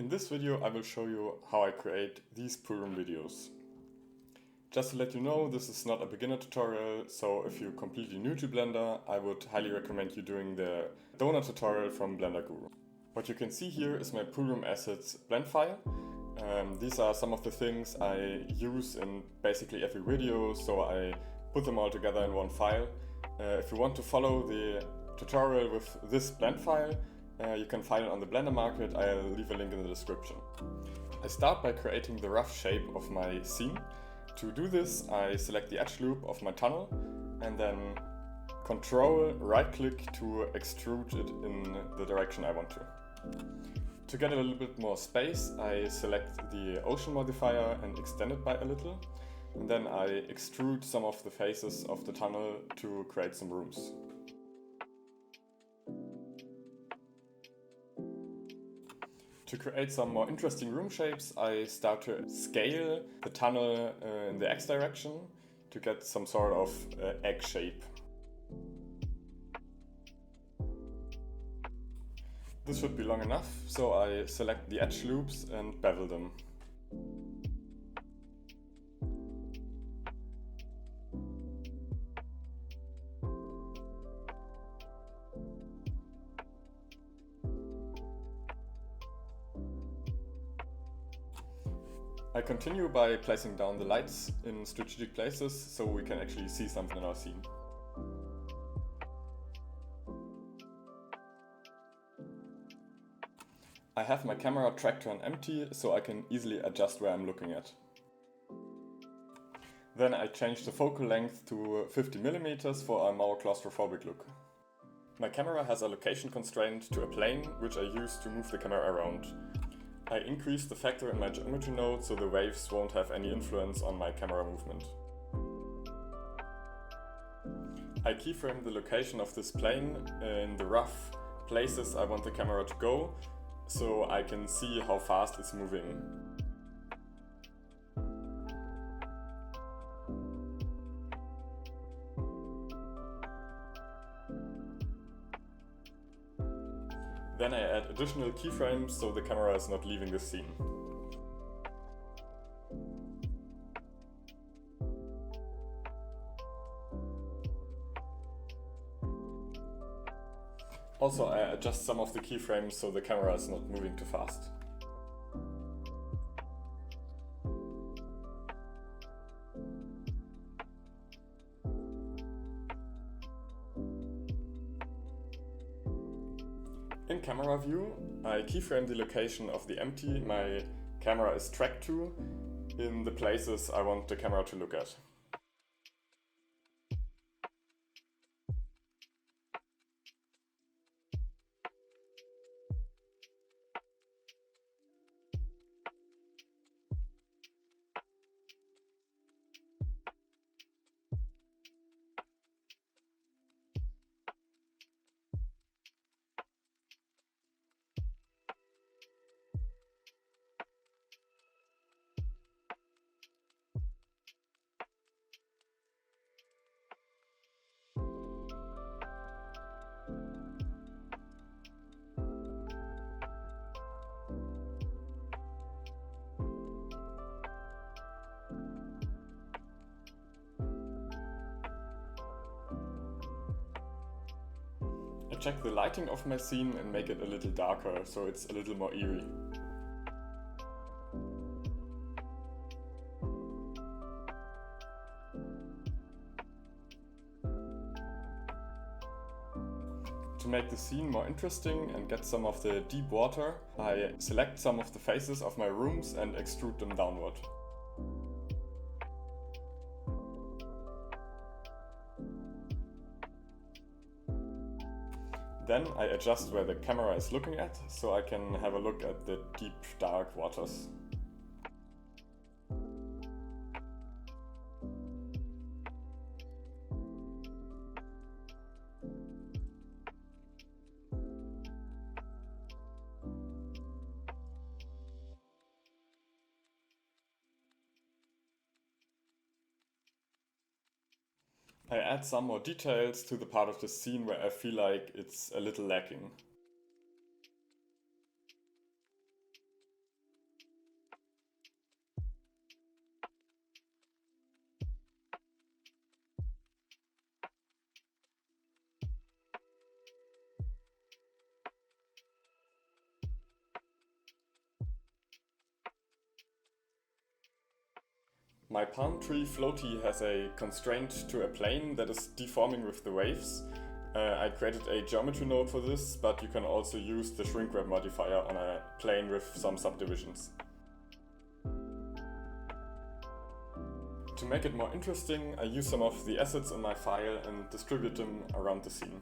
In this video I will show you how I create these poolroom videos. Just to let you know, this is not a beginner tutorial, so if you're completely new to Blender, I would highly recommend you doing the donor tutorial from Blender Guru. What you can see here is my poolroom assets blend file. These are some of the things I use in basically every video, so I put them all together in one file. If you want to follow the tutorial with this blend file, you can find it on the Blender Market. I'll leave a link in the description. I start by creating the rough shape of my scene. To do this, I select the edge loop of my tunnel and then Control right click to extrude it in the direction I want to. To get a little bit more space, I select the ocean modifier and extend it by a little. And then I extrude some of the faces of the tunnel to create some rooms. To create some more interesting room shapes, I start to scale the tunnel in the X direction to get some sort of egg shape. This should be long enough, so I select the edge loops and bevel them. I continue by placing down the lights in strategic places so we can actually see something in our scene. I have my camera tracked to an empty so I can easily adjust where I'm looking at. Then I change the focal length to 50mm for a more claustrophobic look. My camera has a location constraint to a plane, which I use to move the camera around. I increase the factor in my geometry node so the waves won't have any influence on my camera movement. I keyframe the location of this plane in the rough places I want the camera to go, so I can see how fast it's moving. Then I add additional keyframes so the camera is not leaving the scene. Also, I adjust some of the keyframes so the camera is not moving too fast. In camera view, I keyframe the location of the empty my camera is tracked to in the places I want the camera to look at. I check the lighting of my scene and make it a little darker, so it's a little more eerie. To make the scene more interesting and get some of the deep water, I select some of the faces of my rooms and extrude them downward. Then I adjust where the camera is looking at, so I can have a look at the deep, dark waters. I add some more details to the part of the scene where I feel like it's a little lacking. My palm tree floaty has a constraint to a plane that is deforming with the waves. I created a geometry node for this, but you can also use the shrink wrap modifier on a plane with some subdivisions. To make it more interesting, I use some of the assets in my file and distribute them around the scene.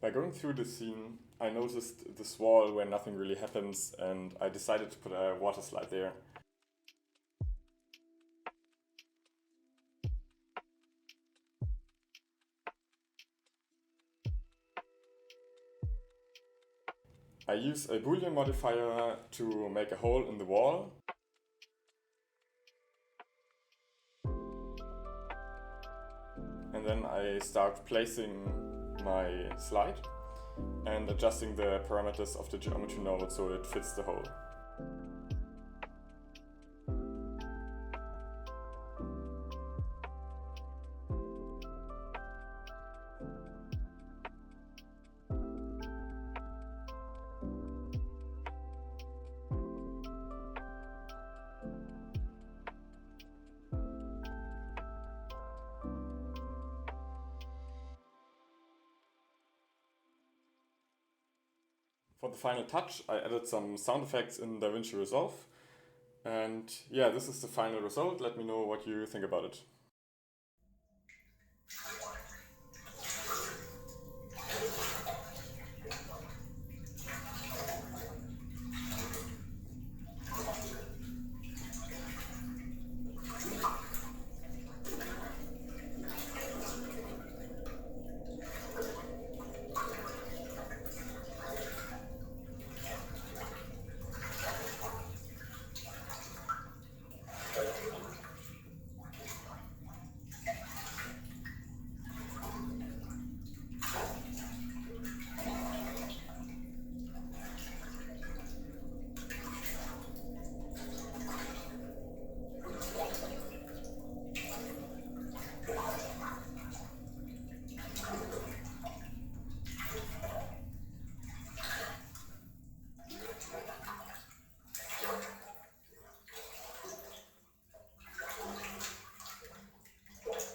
By going through the scene, I noticed this wall where nothing really happens, and I decided to put a water slide there. I use a Boolean modifier to make a hole in the wall. And then I start placing my slide and adjusting the parameters of the geometry node so it fits the hole. For the final touch, I added some sound effects in DaVinci Resolve. And yeah, this is the final result. Let me know what you think about it.